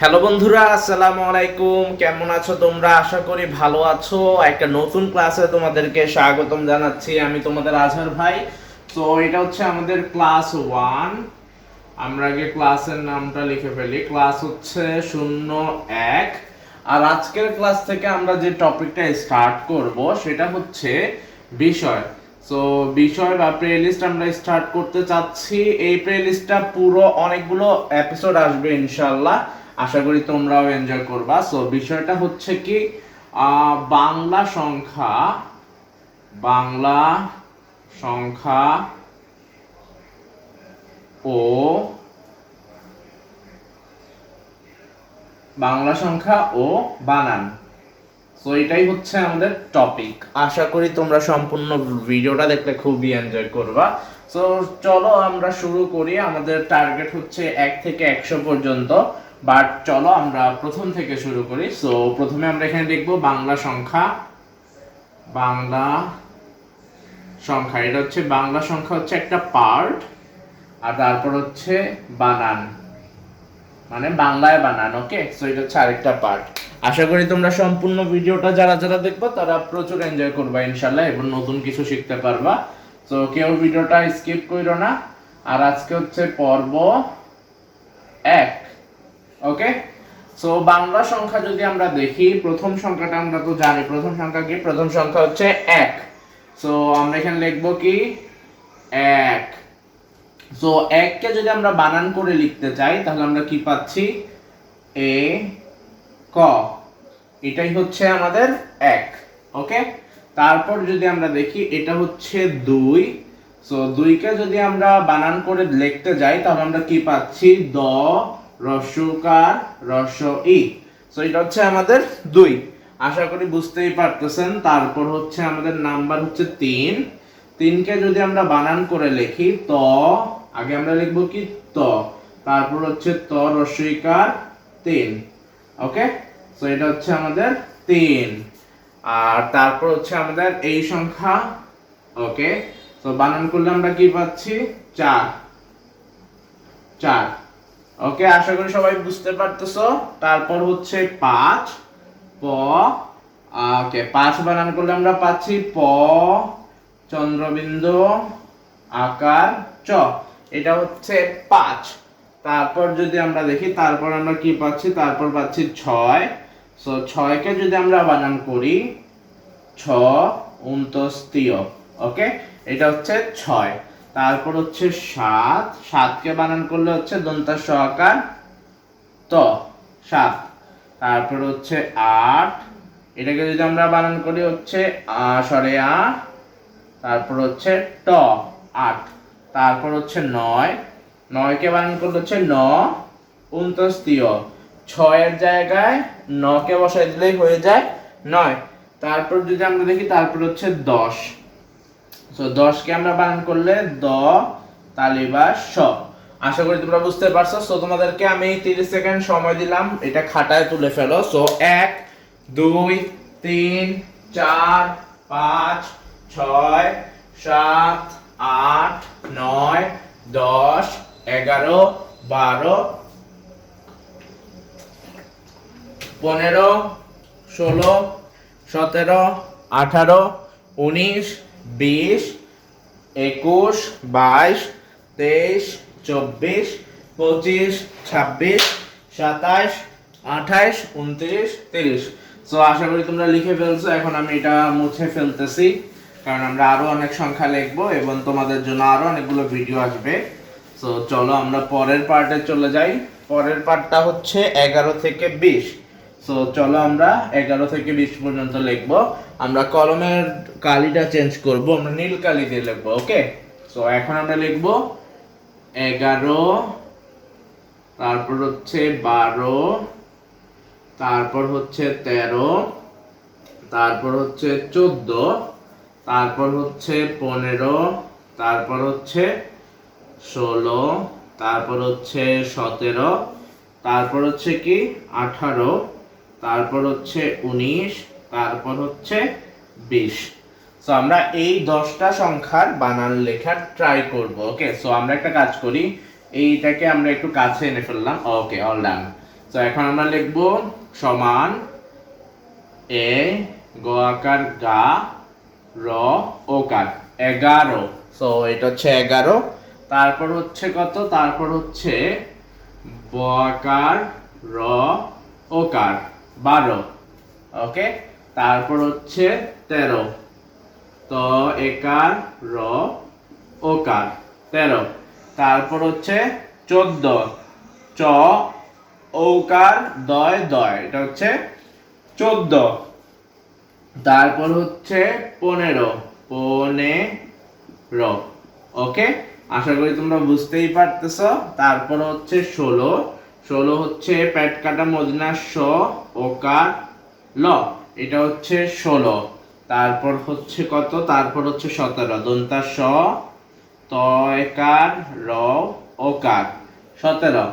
Hello বন্ধুরা, আসসালামু আলাইকুম। কেমন আছো তোমরা? আশা করি ভালো আছো। একটা নতুন ক্লাসে তোমাদেরকে স্বাগতম জানাচ্ছি। আমি তোমাদের আজহার ভাই। তো এটা হচ্ছে আমাদের ক্লাস 1। আমরা আগে ক্লাসের নামটা লিখে ফেলি। ক্লাস হচ্ছে 01। আর আজকের ক্লাস থেকে আমরা যে টপিকটা স্টার্ট করব সেটা হচ্ছে বিষয়। সো বিষয় বা প্লেলিস্ট আমরা স্টার্ট করতে চাচ্ছি। এই প্লেলিস্টটা পুরো অনেকগুলো এপিসোড আসবে ইনশাআল্লাহ। আশা করি তোমরাও এনজয় করবা। সো বিষয়টা হচ্ছে কি, বাংলা সংখ্যা, বাংলা সংখ্যা ও বাংলা সংখ্যা ও বানান। সো এটাই হচ্ছে আমাদের টপিক। আশা করি তোমরা সম্পূর্ণ ভিডিওটা দেখলে খুবই এনজয় করবা। সো চলো আমরা শুরু করি। আমাদের টার্গেট হচ্ছে 1 থেকে 100 পর্যন্ত, বাট চলো আমরা প্রথম থেকে শুরু করি। সো প্রথমে আমরা এখানে লিখব বাংলা সংখ্যা। বাংলা সংখ্যা, এটা হচ্ছে বাংলা সংখ্যা হচ্ছে একটা পার্ট, আর তারপর হচ্ছে বানান, মানে বাংলায় বানান। ওকে, সো এটা হচ্ছে আরেকটা পার্ট। আশা করি তোমরা সম্পূর্ণ ভিডিওটা যারা যারা দেখবে তারা প্রচুর এনজয় করবা ইনশাআল্লাহ, এবং নতুন কিছু শিখতে পারবা। সো কেউ ভিডিওটা স্কিপ করো না। আর আজকে হচ্ছে পর্ব 1। ওকে, সো বাংলা সংখ্যা যদি আমরা দেখি, প্রথম সংখ্যাটা আমরা তো জানি। প্রথম সংখ্যা কি? প্রথম সংখ্যা হচ্ছে 1। সো আমরা এখানে লিখব কি? 1। সো 1 কে যদি আমরা বানান করে লিখতে চাই তাহলে আমরা কি পাচ্ছি? এ ক। এটাই হচ্ছে আমাদের 1। ওকে, তারপর যদি আমরা দেখি এটা হচ্ছে 2। সো 2 কে যদি আমরা বানান করে লিখতে যাই তাহলে আমরা কি পাচ্ছি? দ রস্যকার রস্য ই। সো এটা হচ্ছে আমাদের 2। আশা করি বুঝতেই পারতেছেন। তারপর হচ্ছে আমাদের নাম্বার হচ্ছে 3। 3 কে যদি আমরা বানান করে লিখি, ত, আগে আমরা লিখব কি? ত, তারপর হচ্ছে ত রস্যইকার 3। ওকে, সো এটা হচ্ছে আমাদের 3। আর তারপর হচ্ছে আমাদের এই সংখ্যা। ওকে, তো বানান করলে আমরা কি পাচ্ছি? 4। 4। ওকে, আশা করি সবাই বুঝতে পারতেছো। তারপর হচ্ছে 5। প। ওকে, 5 বানান করলে আমরা পাচ্ছি প চন্দ্রবিন্দু আকার চ। এটা হচ্ছে 5। তারপর যদি আমরা দেখি, তারপর আমরা কি পাচ্ছি? তারপর পাচ্ছি 6। সো 6 কে যদি আমরা বানান করি, ছ উন্তস্তীয়। ওকে, এটা হচ্ছে 6। তারপর হচ্ছে 7। 7 কে বানান করলে হচ্ছে দন্তাস্ব আকার ত, 7। তারপর হচ্ছে 8। এটাকে যদি আমরা বানান করি হচ্ছে সরে আ, তারপর হচ্ছে ট, 8। তারপর হচ্ছে 9। 9 কে বানান করলে হচ্ছে ন উন্তস্তীয়। 6 এর জায়গায় ন কে বসাই দিলেই হয়ে যায় 9। তারপর যদি আমরা দেখি, তারপর হচ্ছে 10। সো 10 কে আমরা বানান করলে দ তালিবা স। আশা করি তোমরা বুঝতে পারছো। সো তোমাদেরকে আমি 30 সেকেন্ড সময় দিলাম, এটা খাতায় তুলে ফেলো। সো 1 2 3 4 5 6 7 8 9 10 11 12 15 16 17 18 19 20 21 22 23 24 25 26 27 28 29 30। সো আশা করি তোমরা লিখে ফেলছো। এখন আমি এটা মুছে ফেলতেছি, কারণ আমরা আরো অনেক সংখ্যা লিখবো এবং তোমাদের জন্য আরো অনেকগুলো ভিডিও আসবে। সো চলো আমরা পরের পার্টে চলে যাই। পরের পার্টটা হচ্ছে 11 থেকে 20। সো চলো আমরা 11 থেকে 20 পর্যন্ত লিখবো। আমরা কলমের কালিটা চেঞ্জ করব, আমরা নীল কালি দিয়ে লিখবো। ওকে, সো এখন আমরা লিখবো 11, তারপর হচ্ছে 12, তারপর হচ্ছে 13, তারপর হচ্ছে 14, তারপর হচ্ছে 15, তারপর হচ্ছে 16, তারপর হচ্ছে 17, তারপর হচ্ছে কি 18, তারপর হচ্ছে 19, তারপর হচ্ছে 20। সো আমরা এই 10টা সংখ্যার বানান লেখার ট্রাই করব। ওকে, সো আমরা একটা কাজ করি, এইটাকে আমরা একটু কাছে এনে ফেললাম। ওকে, অল ডান। তো এখন আমরা লিখব সমান এ গ আকার গা র ওকার 11। সো এটা হচ্ছে 11। তারপর হচ্ছে কত, তারপর হচ্ছে ব আকার র ওকার 12। ওকে, তারপর হচ্ছে 13। তো একার র ওকার 13। তারপর হচ্ছে 14, চ ঔকার দয় দয়, এটা হচ্ছে 14। তারপর হচ্ছে 15, 15। ওকে, আশা করি তোমরা বুঝতেই পারতেছো। তারপর হচ্ছে 16, 16 হচ্ছে পেট কাটা মদিনা স ওকার ল, এটা হচ্ছে 16। তারপর হচ্ছে কত, তারপর হচ্ছে 17, দন্তা স ত একার র ওকার 17।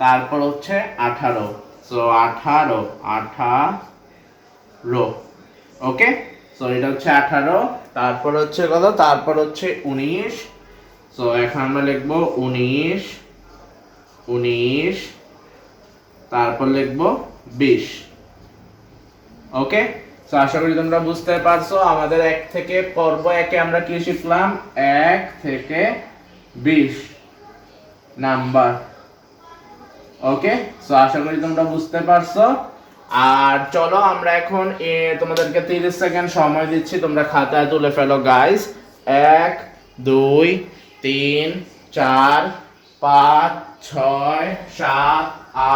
তারপর হচ্ছে 18, সো 18, 18। ওকে, সো এটা হচ্ছে 18। তারপর হচ্ছে কত, তারপর হচ্ছে 19। সো এখন আমরা লিখবো 19, 19। তারপর লিখবো 20। ওকে, সো আশা করি তোমরা বুঝতে পারছো আমাদের 1 থেকে পর্ব 1-এ আমরা কি শিখলাম, 1 থেকে 20 নাম্বার। ওকে, সো আশা করি তোমরা বুঝতে পারছো। আর চলো আমরা এখন তোমাদেরকে 30 সেকেন্ড সময় দিচ্ছি, তোমরা খাতায় তুলে ফেলো গাইস। 1 2 3 4 5 6 7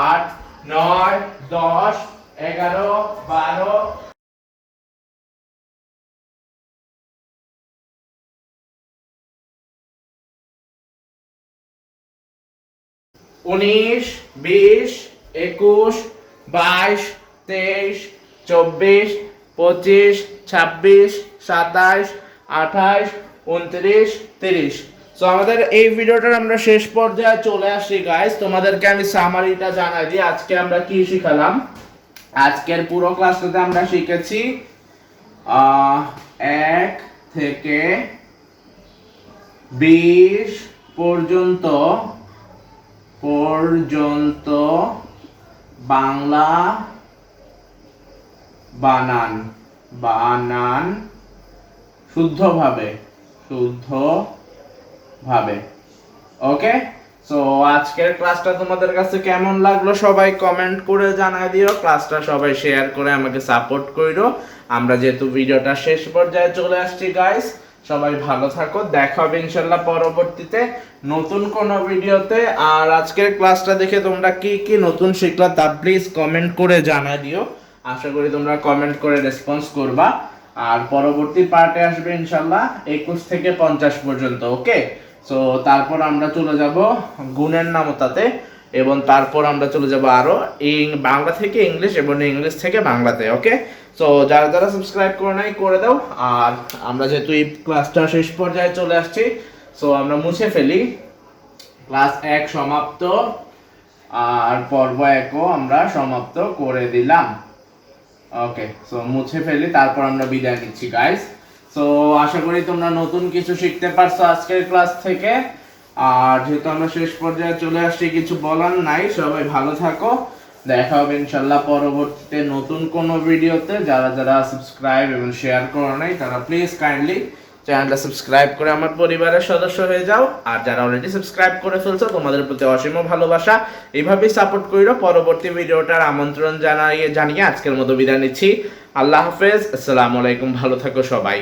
8 9 10 11 12 19 20 21 22 23 24 25 26 27 28 29 30। সো আমাদের এই ভিডিওটার আমরা শেষ পর্যায়ে চলে আসছি গাইস। তোমাদেরকে আমি সামারিটা জানাই দিই আজকে আমরা কি শিখালাম। আজকের পুরো ক্লাসটাতে আমরা শিখেছি 1 থেকে 20 পর্যন্ত বাংলা বানান শুদ্ধভাবে। ওকে, সো আজকের ক্লাসটা তোমাদের কাছে কেমন লাগলো সবাই কমেন্ট করে জানাই দিও। ক্লাসটা সবাই শেয়ার করে আমাকে সাপোর্ট করো। আমরা যেহেতু ভিডিওটা শেষ পর্যায়ে চলে আসছি গাইস, সবাই ভালো থাকো, দেখা হবে ইনশাল্লাহ পরবর্তীতে নতুন কোন ভিডিওতে। আর আজকের ক্লাসটা দেখে তোমরা কি কি নতুন শিখলা তা প্লিজ কমেন্ট করে জানাই দিও। আশা করি তোমরা কমেন্ট করে রেসপন্স করবা। আর পরবর্তী পার্টে আসবে ইনশাল্লাহ 21 থেকে 50 পর্যন্ত। ওকে, সো তারপর আমরা চলে যাব গুণের নামতাতে, এবং তারপর আমরা চলে যাব আরো বাংলা থেকে ইংলিশ এবং ইংলিশ থেকে বাংলাতে। ওকে, সো যারা যারা সাবস্ক্রাইব করে নাই করে দাও। আর আমরা যেহেতু এই ক্লাসটা শেষ পর্যায়ে চলে আসছি, সো আমরা মুছে ফেলি। ক্লাস 1 সমাপ্ত, আর পর্ব 1ও আমরা সমাপ্ত করে দিলাম। ওকে, সো মুছে ফেলি, তারপর আমরা বিদায় নিচ্ছি গাইস। সো আশা করি তোমরা নতুন কিছু শিখতে পারছো আজকের ক্লাস থেকে। আর যেহেতু আমরা শেষ পর্যায়ে চলে আসছি, কিছু বলার নাই। সবাই ভালো থাকো, দেখা হবে ইনশাল্লাহ পরবর্তীতে নতুন কোনো ভিডিওতে। যারা যারা সাবস্ক্রাইব এবং শেয়ার করো নাই তারা প্লিজ কাইন্ডলি চ্যানেলটা সাবস্ক্রাইব করে আমার পরিবারের সদস্য হয়ে যাও। আর যারা অলরেডি সাবস্ক্রাইব করে ফেলছো তোমাদের প্রতি অসীম ভালোবাসা। এইভাবেই সাপোর্ট করো। পরবর্তী ভিডিওটার আমন্ত্রণ জানিয়ে আজকের মতো বিদায় নিচ্ছি। আল্লাহ হাফেজ, আসসালামু আলাইকুম, ভালো থাকো সবাই।